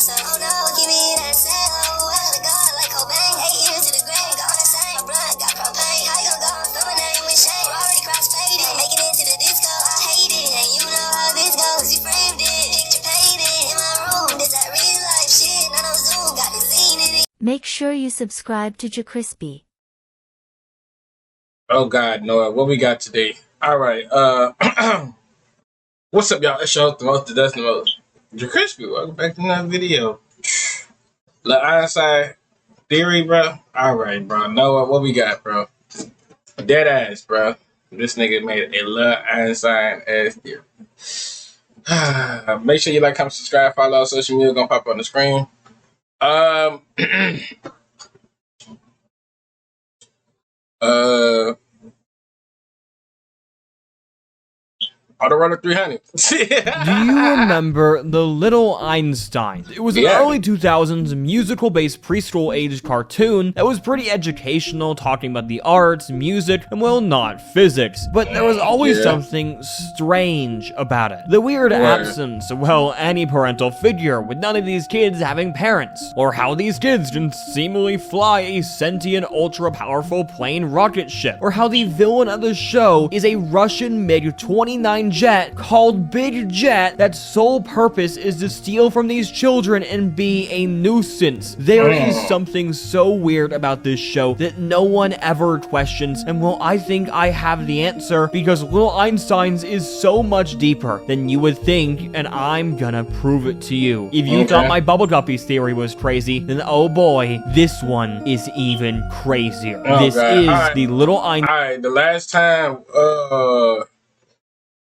myself. Oh no, give me that sound. Oh, I gotta go like Cobain. 8 years to the grave, gone insane. My blood got propane. How you gon' go and fill my name with shame? Already cross-faded, making it to the disco. I hate it, and you know how this goes. You framed it, picture painted in my room. This that real life shit, none of Zoom, got the scene in it. Make sure you subscribe to JerCrispy. Oh God, Noah, what we got today? All right, what's up, y'all? It's your host, the most, the dust, the most. JerCrispy, welcome back to another video. Little Einstein theory, bro. All right, bro. Noah, what we got, bro? Dead ass, bro. This nigga made a little Einstein ass theory. Make sure you like, comment, subscribe, follow us on social media. Gonna pop on the screen. Autorunner 300. Do you remember The Little Einsteins? It was an early 2000s musical-based preschool-aged cartoon that was pretty educational, talking about the arts, music, and well, not physics. But there was always something strange about it. The weird absence of, well, any parental figure, with none of these kids having parents. Or how these kids can seemingly fly a sentient, ultra-powerful plane rocket ship. Or how the villain of the show is a Russian MiG-29 jet called Big Jet that sole purpose is to steal from these children and be a nuisance. There is something so weird about this show that no one ever questions, and well, I think I have the answer, because Little Einsteins is so much deeper than you would think, and I'm gonna prove it to you. If you thought my Bubble Guppies theory was crazy, then oh boy, this one is even crazier. This is the Little Einstein. Alright, the last time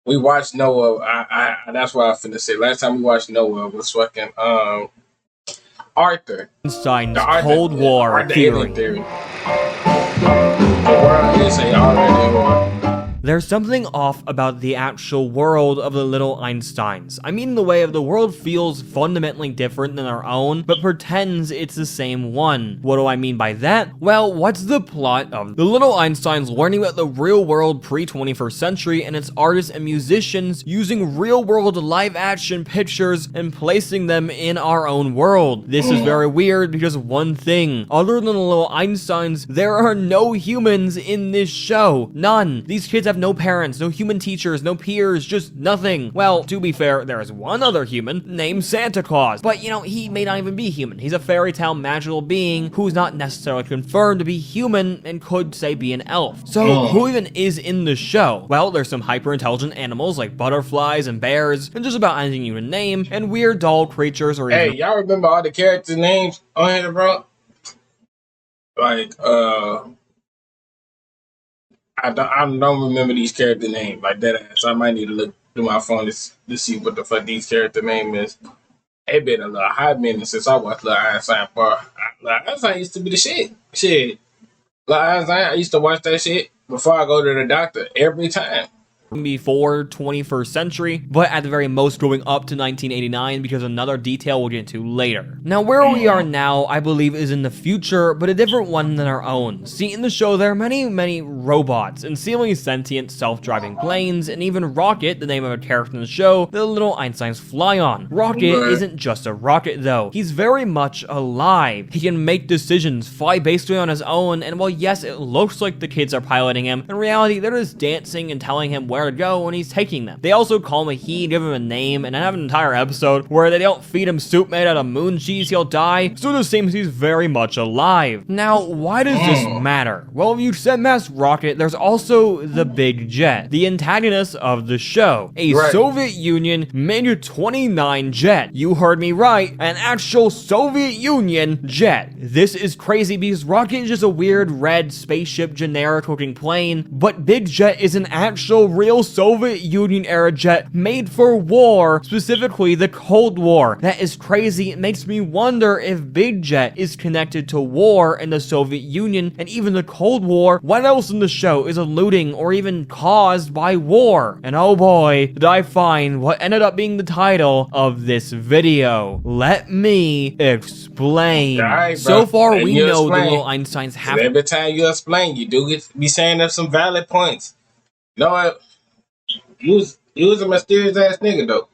we watched Noah, I that's what I finna say. Last time we watched Noah was fucking Arthur. Einstein's Cold War theory. The world is a already war. There's something off about the actual world of the Little Einsteins. I mean, in the way of the world feels fundamentally different than our own, but pretends it's the same one. What do I mean by that? Well, what's the plot of the Little Einsteins learning about the real world pre-21st century and its artists and musicians using real world live action pictures and placing them in our own world? This is very weird because one thing, other than the Little Einsteins, there are no humans in this show. None. These kids have no parents, no human teachers, no peers, just nothing. Well, to be fair, there is one other human named Santa Claus, but you know, he may not even be human. He's a fairy tale magical being who's not necessarily confirmed to be human and could, say, be an elf. So who even is in the show? Well, there's some hyper intelligent animals like butterflies and bears and just about anything you can name, and weird doll creatures or even y'all remember all the character names on here, bro? Like I don't remember these character names like that, so I might need to look through my phone to see what the fuck these character name is. It been a little hot minute since I watched Little Einstein. Little Einstein used to be the shit. Little Einstein, I used to watch that shit before I go to the doctor every time. Before 21st century, but at the very most growing up to 1989 because another detail we'll get into later. Now, where we are now, I believe, is in the future, but a different one than our own. See, in the show, there are many robots, and seemingly sentient self-driving planes, and even Rocket, the name of a character in the show, the Little Einsteins fly on. Rocket isn't just a rocket, though. He's very much alive. He can make decisions, fly basically on his own, and while yes, it looks like the kids are piloting him, in reality, they're just dancing and telling him where to go when he's taking them. They also call him a he, give him a name, and have an entire episode where they don't feed him soup made out of moon cheese, he'll die, so it seems he's very much alive. Now, why does this matter? Well, if you said mass rocket, there's also the Big Jet, the antagonist of the show, a Soviet Union MiG-29 jet. You heard me right, an actual Soviet Union jet. This is crazy because Rocket is just a weird red spaceship generic looking plane, but Big Jet is an actual real Soviet Union era jet made for war, specifically the Cold War. That is crazy. It makes me wonder if Big Jet is connected to war in the Soviet Union and even the Cold War. What else in the show is alluding or even caused by war? And oh boy, did I find what ended up being the title of this video. Let me explain. So far, we know the Little Einsteins have. Every time you explain, you do get to be saying there's some valid points. You know what? You was a mysterious ass nigga though.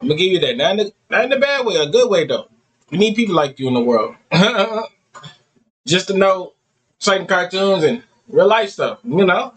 I'm gonna give you that. Not in a bad way, a good way though. We need people like you in the world. Just to know certain cartoons and real life stuff, you know?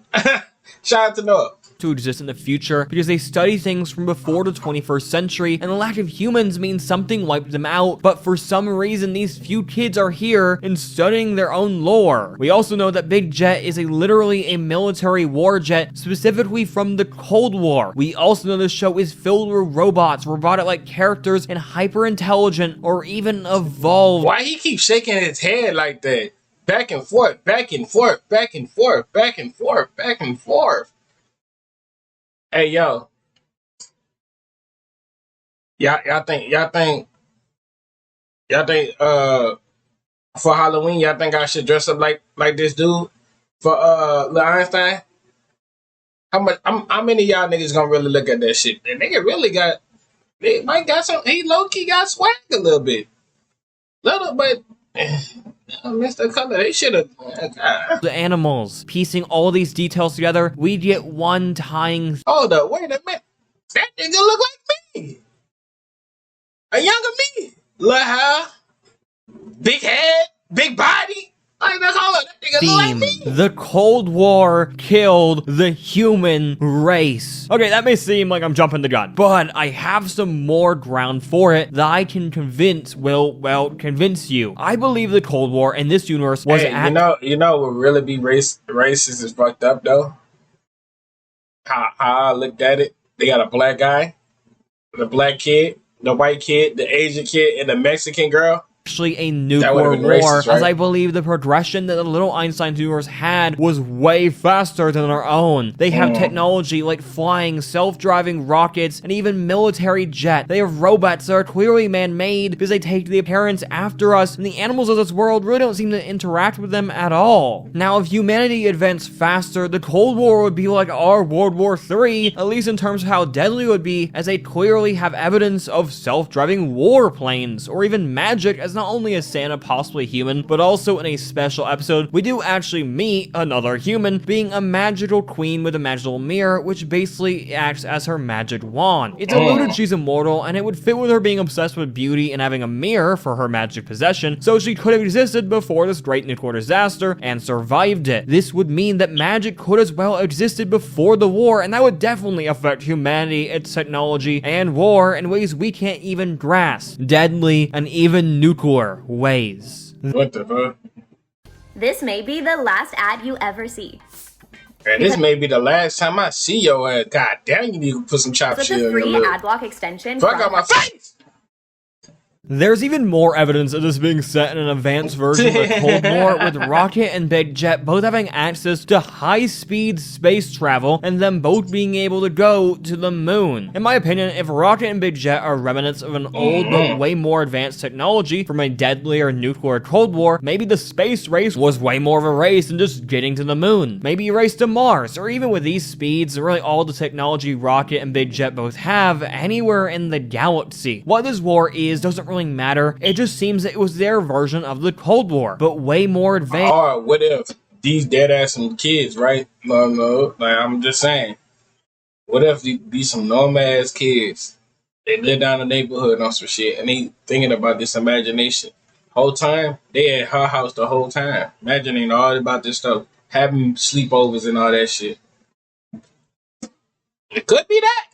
Shout out to Noah. To exist in the future because they study things from before the 21st century, and the lack of humans means something wiped them out, but for some reason these few kids are here and studying their own lore. We also know that Big Jet is literally a military war jet, specifically from the Cold War. We also know this show is filled with robots, robotic-like characters, and hyper-intelligent or even evolved. Why he keep shaking his head like that? Back and forth, back and forth, back and forth, back and forth, back and forth. Hey yo, y'all think for Halloween y'all think I should dress up like this dude for Lil Einstein? How many of y'all niggas gonna really look at that shit? The nigga really they might got some. He low key got swag a little bit, but. I missed the color. They should have. The animals. Piecing all these details together, we get one tying. Hold up, wait a minute. That nigga look like me. A younger me. Little hair, big head, big body. Like, hold up, that nigga look like me. The Cold War killed the human race. Okay, that may seem like I'm jumping the gun, but I have some more ground for it that I can convince convince you. I believe the Cold War in this universe was you know what really be racist is fucked up though? How I looked at it. They got a black guy, the black kid, the white kid, the Asian kid, and the Mexican girl. Actually a nuclear war, racist, right? as I believe the progression that the little Einstein universe had was way faster than our own. They have technology like flying, self-driving rockets, and even military jet. They have robots that are clearly man-made because they take the appearance after us, and the animals of this world really don't seem to interact with them at all. Now, if humanity advanced faster, the Cold War would be like our World War III, at least in terms of how deadly it would be, as they clearly have evidence of self-driving warplanes, or even magic, as not only is Santa possibly human, but also in a special episode, we do actually meet another human being a magical queen with a magical mirror, which basically acts as her magic wand. It's alluded she's immortal, and it would fit with her being obsessed with beauty and having a mirror for her magic possession, so she could have existed before this great nuclear disaster and survived it. This would mean that magic could as well have existed before the war, and that would definitely affect humanity, its technology, and war in ways we can't even grasp. Deadly and even nuclear ways. What the fuck? This may be the last ad you ever see. And this may be the last time I see your ass. God damn, you need to put some chop Such shit a on your free lip. ad block extension. Fuck out my face! There's even more evidence of this being set in an advanced version of the Cold War, with Rocket and Big Jet both having access to high-speed space travel, and them both being able to go to the moon. In my opinion, if Rocket and Big Jet are remnants of an old but way more advanced technology from a deadlier nuclear Cold War, maybe the space race was way more of a race than just getting to the moon. Maybe a race to Mars, or even with these speeds and really all the technology Rocket and Big Jet both have, anywhere in the galaxy. What this war is doesn't really matter. It just seems that it was their version of the Cold War, but way more advanced. Or what if these dead ass some kids, right? No, like I'm just saying. What if these some normal ass kids? They live down the neighborhood on some shit, and they thinking about this imagination. Whole time they at her house the whole time, imagining all about this stuff, having sleepovers and all that shit. It could be that.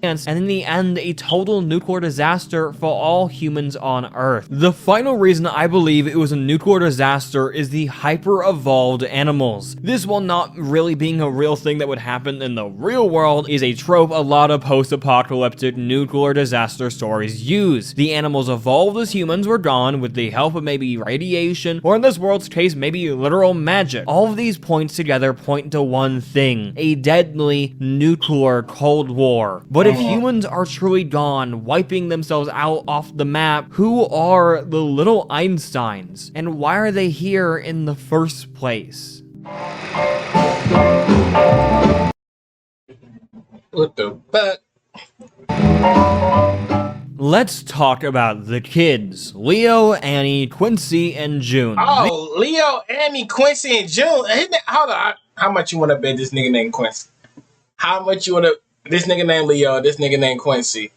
And in the end, a total nuclear disaster for all humans on Earth. The final reason I believe it was a nuclear disaster is the hyper-evolved animals. This, while not really being a real thing that would happen in the real world, is a trope a lot of post-apocalyptic nuclear disaster stories use. The animals evolved as humans were gone with the help of maybe radiation, or in this world's case, maybe literal magic. All of these points together point to one thing: a deadly nuclear Cold War. But if humans are truly gone, wiping themselves out off the map, who are the little Einsteins? And why are they here in the first place? What the fuck? Let's talk about the kids. Leo, Annie, Quincy, and June. Oh, Leo, Annie, Quincy, and June. Hold on. How much you want to bet this nigga named Quincy? How much you want to... This nigga named Leo, this nigga named Quincy.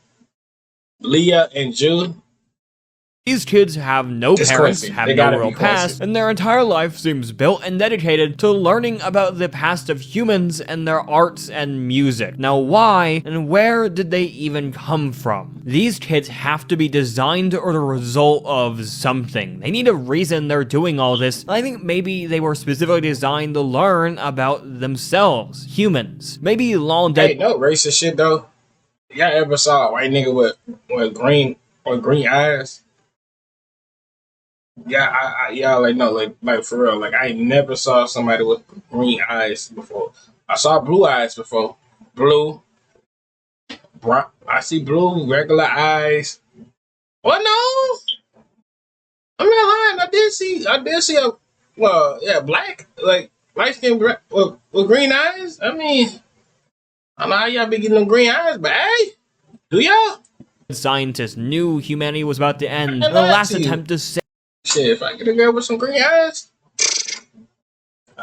Leah and June. These kids have no Just parents, Quincy. have They no gotta real be Quincy. past, and their entire life seems built and dedicated to learning about the past of humans and their arts and music. Now why and where did they even come from? These kids have to be designed or the result of something. They need a reason they're doing all this. I think maybe they were specifically designed to learn about themselves, humans. Maybe long dead. Hey, no racist shit though. Y'all ever saw a white nigga with green eyes? Yeah, y'all like no, like for real. Like I never saw somebody with green eyes before. I saw blue eyes before. Blue, brown. I see blue, regular eyes. Oh no, I'm not lying. I did see black, like light skin with green eyes. I mean, I don't know how y'all be getting them green eyes, but hey, do y'all? Scientists knew humanity was about to end. I The last to you. attempt to save Shit, if I get a girl with some green eyes,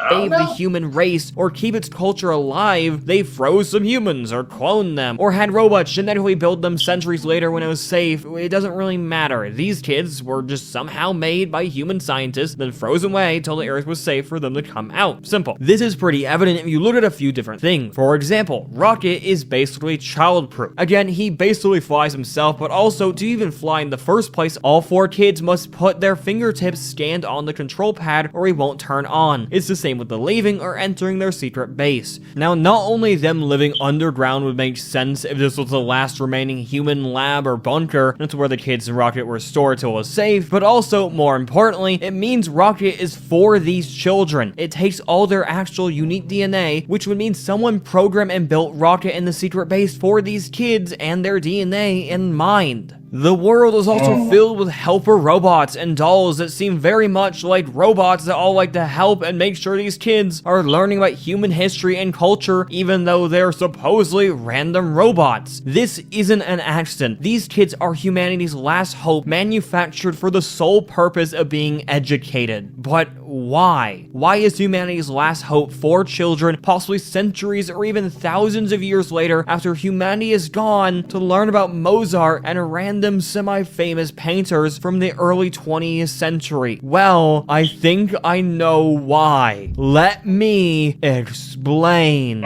I don't the know. human race or keep its culture alive, they froze some humans or cloned them or had robots genetically build them centuries later when it was safe. It doesn't really matter. These kids were just somehow made by human scientists, then frozen away till the earth was safe for them to come out. Simple. This is pretty evident if you look at a few different things. For example, Rocket is basically childproof. Again, he basically flies himself, but also to even fly in the first place, all 4 kids must put their fingertips scanned on the control pad or he won't turn on. It's the same with the leaving or entering their secret base. Now, not only them living underground would make sense if this was the last remaining human lab or bunker, that's where the kids in Rocket were stored till it was safe, but also, more importantly, it means Rocket is for these children. It takes all their actual unique DNA, which would mean someone programmed and built Rocket in the secret base for these kids and their DNA in mind. The world is also filled with helper robots and dolls that seem very much like robots that all like to help and make sure these kids are learning about human history and culture, even though they're supposedly random robots. This isn't an accident. These kids are humanity's last hope, manufactured for the sole purpose of being educated. But why? Why is humanity's last hope for children, possibly centuries or even thousands of years later after humanity is gone, to learn about Mozart and random semi-famous painters from the early 20th century? Well, I think I know why. Let me explain.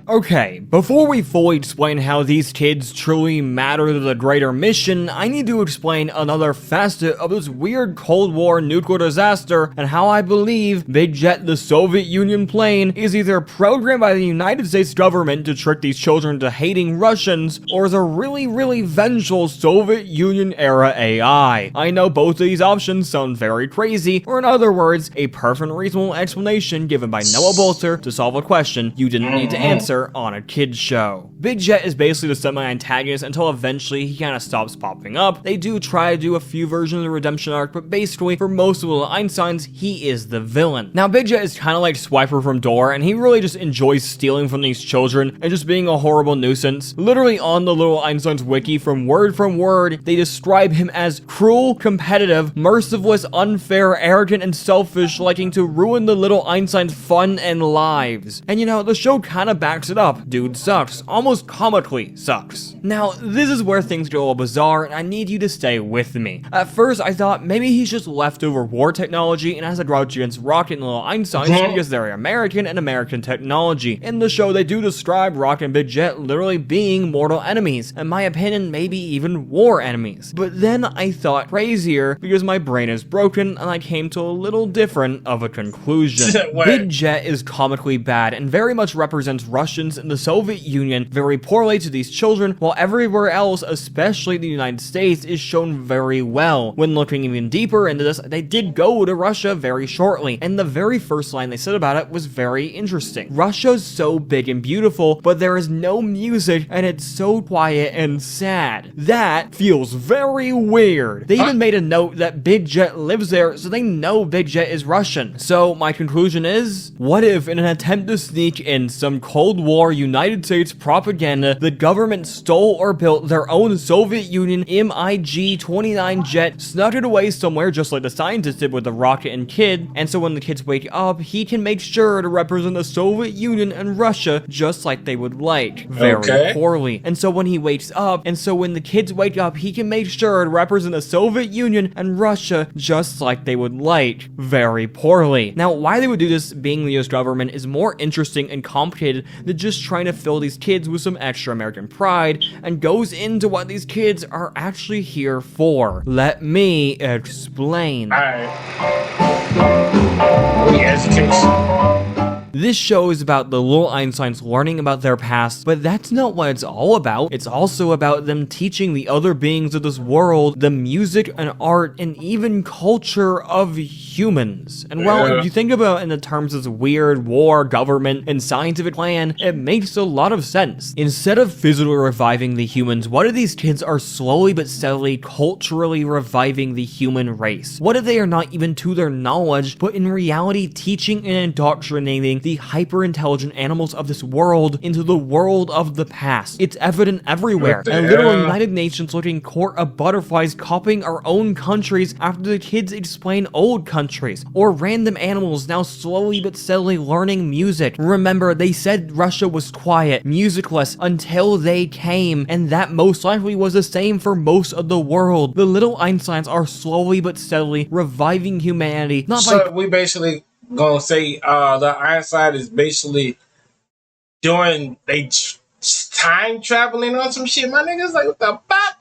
Okay, before we fully explain how these kids truly matter to the greater mission, I need to explain another facet of this weird Cold War nuclear disaster and how I believe Big Jet, the Soviet Union plane, is either programmed by the United States government to trick these children into hating Russians, or is a really vengeful Soviet Union era AI. I know both of these options sound very crazy, or in other words, a perfect reasonable explanation given by Noah Bolter to solve a question you didn't need to answer on a kid's show. Big Jet is basically the semi-antagonist until eventually he kind of stops popping up. They do try to do a few versions of the redemption arc, but basically for most of the Einsteins, he is the villain. Now Big Jet is kind of like Swiper from Door, and he really just enjoys stealing from these children and just being a horrible nuisance. Literally on the Little Einsteins wiki, from word, they describe him as cruel, competitive, merciless, unfair, arrogant, and selfish, liking to ruin the Little Einsteins' fun and lives. And you know, the show kind of backs it up. Dude sucks. Almost comically sucks. Now, this is where things get a little bizarre, and I need you to stay with me. At first, I thought maybe he's just leftover war technology and has a grudge against Rocket and Little Einsteins because they're American and American technology. In the show, they do describe Rocket and Big Jet literally being mortal enemies. In my opinion, maybe even war enemies. But then I thought crazier because my brain is broken and I came to a little different of a conclusion. Big Jet is comically bad and very much represents Russians in the Soviet Union very poorly to these children, while everywhere else, especially the United States, is shown very well. When looking even deeper into this, they did go to Russia very shortly, and the very first line they said about it was very interesting. Russia's so big and beautiful, but there is no music, and it's so quiet and sad. That feels very weird. They even made a note that Big Jet lives there, so they know Big Jet is Russian. So my conclusion is, what if in an attempt to sneak in some Cold War United States propaganda, the government stole or built their own Soviet Union MiG-29 jet, snuck it away somewhere just like the scientists did with the rocket and kid, and so when the kids wake up, he can make sure to represent the Soviet Union and Russia just like they would like. Very poorly. And so when he wakes up, and so when the kids wake up, he can make sure to represent the Soviet Union and Russia just like they would like. Very poorly. Now, why they would do this, being the US government, is more interesting and complicated than just trying to fill these kids with some extra American pride, and goes into what these kids are actually here for. Let me explain. Alright. Education. This show is about the little Einsteins learning about their past, but that's not what it's all about. It's also about them teaching the other beings of this world the music and art and even culture of humans. And well, if you think about it in the terms of weird war, government, and scientific plan, it makes a lot of sense. Instead of physically reviving the humans, what if these kids are slowly but steadily culturally reviving the human race? What if they are not even to their knowledge, but in reality teaching and indoctrinating the hyper-intelligent animals of this world into the world of the past? It's evident everywhere. And literal United Nations looking court of butterflies copying our own countries after the kids explain old countries. Or random animals now slowly but steadily learning music. Remember, they said Russia was quiet, musicless, until they came, and that most likely was the same for most of the world. The little Einsteins are slowly but steadily reviving humanity. So we basically gonna say the Einstein is basically doing time traveling on some shit. My niggas like, what the fuck?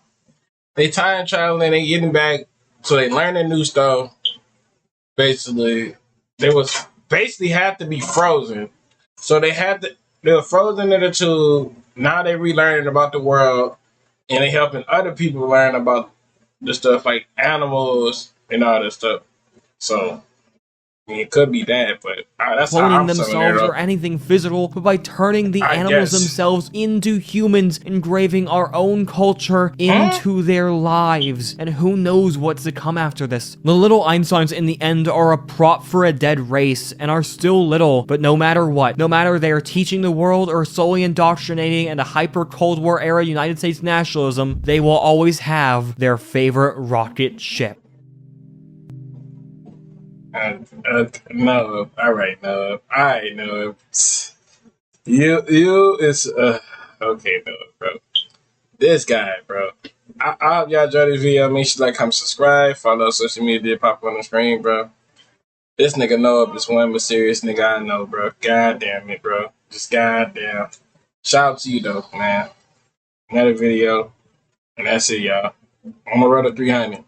They time traveling, they getting back, so they learning new stuff. Basically, they had to be frozen, so they were frozen in the tube. Now they relearning about the world, and they helping other people learn about the stuff like animals and all this stuff. So it could be that, but that's how cloning I'm themselves or anything physical, but by turning the animals themselves into humans, engraving our own culture into their lives. And who knows what's to come after this. The little Einsteins in the end are a prop for a dead race, and are still little, but no matter what, no matter they are teaching the world or solely indoctrinating into hyper-Cold War era United States nationalism, they will always have their favorite rocket ship. No, all right, no, I know. You is okay, no, bro. This guy, bro. I hope y'all enjoyed this video. Make sure you like, comment, subscribe, follow social media, pop on the screen, bro. This nigga know up is one mysterious nigga I know, bro. God damn it, bro. Just goddamn. Shout out to you though, man. Another video, and that's it, y'all. On the road to 300.